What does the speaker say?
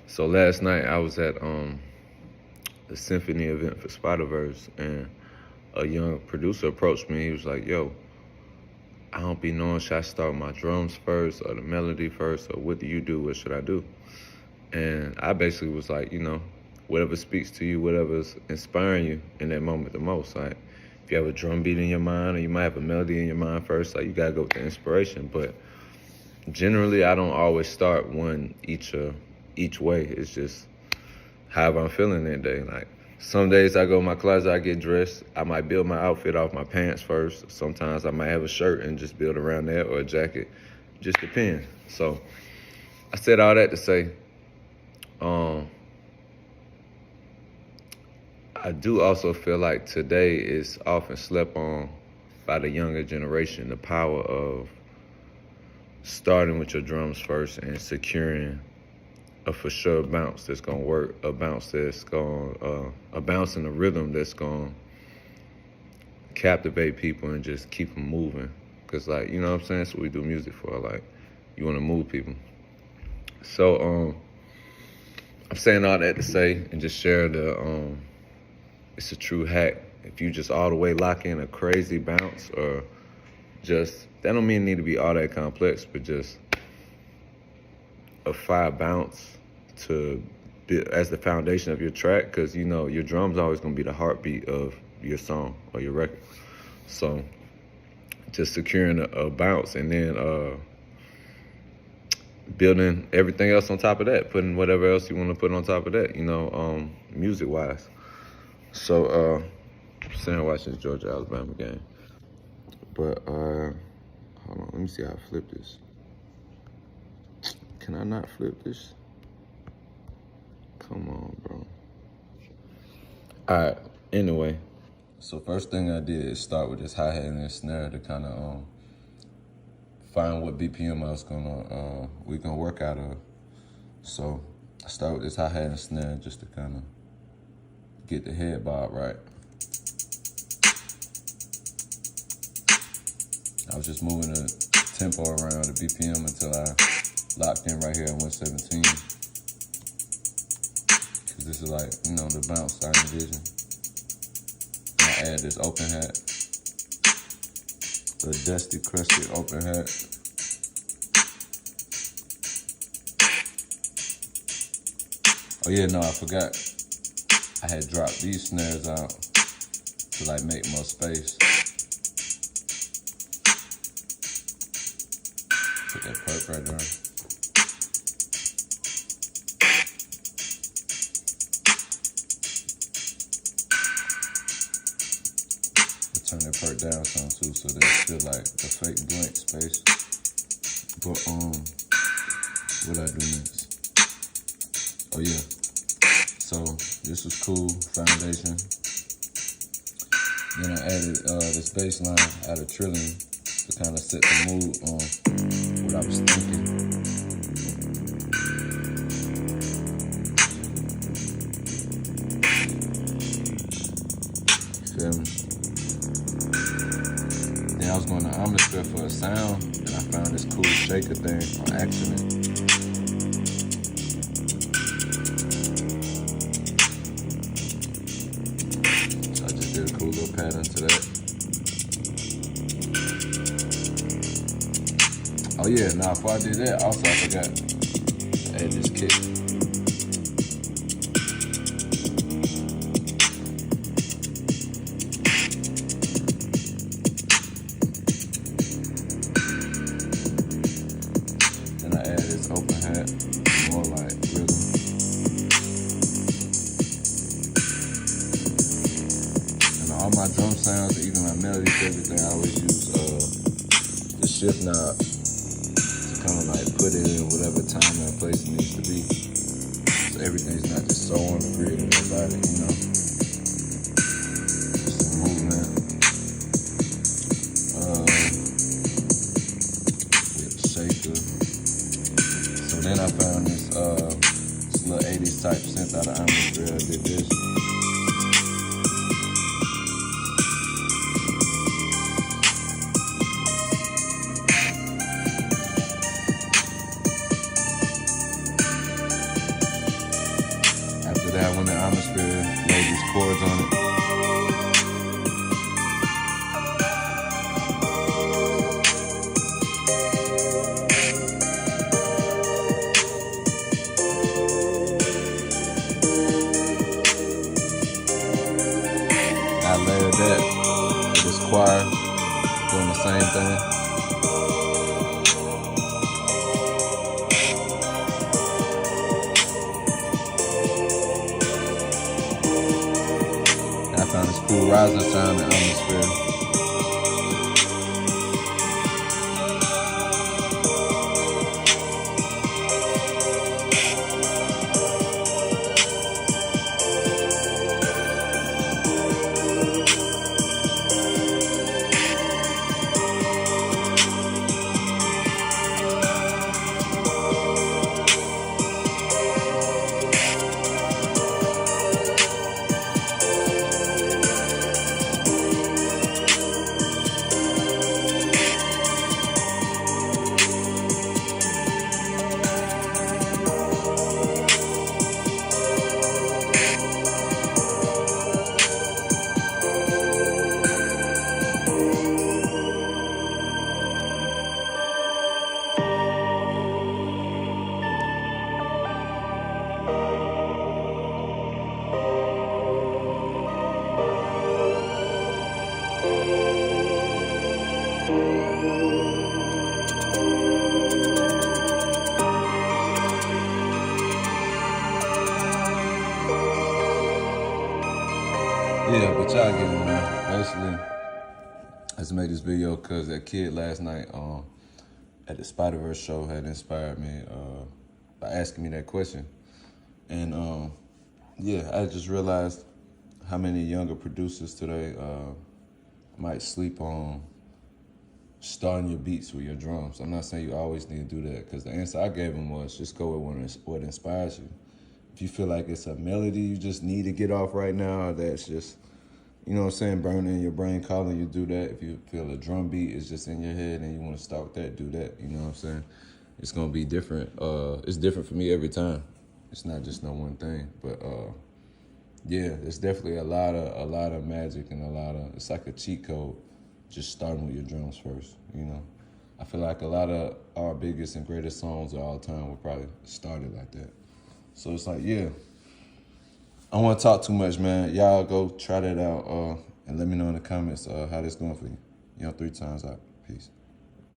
So last night I was at the symphony event for Spider-Verse, and a young producer approached me. He was like, yo, I don't be knowing, should I start my drums first or the melody first, or what do you do, what should I do? And I basically was like, whatever speaks to you, whatever's inspiring you in that moment the most. Like, if you have a drum beat in your mind, or you might have a melody in your mind first, like, you gotta go with the inspiration. But generally, I don't always start one each way. It's just however I'm feeling that day. Like, some days I go in my closet, I get dressed. I might build my outfit off my pants first. Sometimes I might have a shirt and just build around that, or a jacket. Just depends. So I said all that to say, I do also feel like today is often slept on by the younger generation, the power of starting with your drums first and securing a for sure bounce that's gonna work, a bounce that's gonna, a bounce in a rhythm that's gonna captivate people and just keep them moving. Cause like, you know what I'm saying? That's what we do music for. Like, you wanna move people. So, I'm saying all that to say and just share it's a true hack. If you just all the way lock in a crazy bounce, or just, that don't mean it need to be all that complex, but just a fire bounce to be as the foundation of your track, because your drum's always gonna be the heartbeat of your song or your record. So just securing a bounce, and then building everything else on top of that, putting whatever else you want to put on top of that, music wise. So I'm sitting watching this Georgia Alabama game, but hold on, let me see how I flip this. Can I not flip this? Come on, bro. All right, anyway. So first thing I did is start with this hi-hat and this snare to kind of find what BPM I was we gonna work out of. So I start with this hi-hat and snare just to kind of get the head bob right. I was just moving the tempo around, the BPM, until I locked in right here at 117. Cause this is like, the bounce I envision. I add this open hat, a dusty, crusty open hat. Oh yeah, no, I forgot. I had dropped these snares out to like make more space. Put that perk right there. Turn that perk down some too, so that it's still like a fake blank space. But what I do next? Oh yeah. So this was cool, foundation. Then I added this bass line out of Trillium to kind of set the mood on what I was thinking. Feel me? Then I was going to Omnisphere for a sound, and I found this cool shaker thing on accident. So I just did a cool little pattern to that. Oh yeah, now before I did that, also I forgot to add this kick. Then I add this open hat, more like rhythm. And all my drum sounds, even my melodies, everything, I always use the shift knob. Kind of like put it in whatever time and place it needs to be. So everything's not just so on the grid and about it, Just a movement. With a shaker. So then I found this little 80s type synth out of Omnisphere. I did this. that one in atmosphere, laid these chords on it. I layered that with this choir, doing the same thing. I found this cool rising sound and atmosphere. Yeah, but y'all get it, man. Basically, I just made this video because that kid last night at the Spider-Verse show had inspired me by asking me that question. And yeah, I just realized how many younger producers today might sleep on starting your beats with your drums. I'm not saying you always need to do that, because the answer I gave him was just go with what inspires you. If you feel like it's a melody you just need to get off right now, that's just, you know what I'm saying, burning in your brain, calling you, do that. If you feel a drum beat is just in your head and you want to start with that, do that. You know what I'm saying? It's gonna be different. It's different for me every time. It's not just no one thing. But yeah, there's definitely a lot of magic and it's like a cheat code, just starting with your drums first, you know? I feel like a lot of our biggest and greatest songs of all time were probably started like that. So it's like, yeah, I don't want to talk too much, man. Y'all go try that out and let me know in the comments how this going for you. 3 times out. Peace.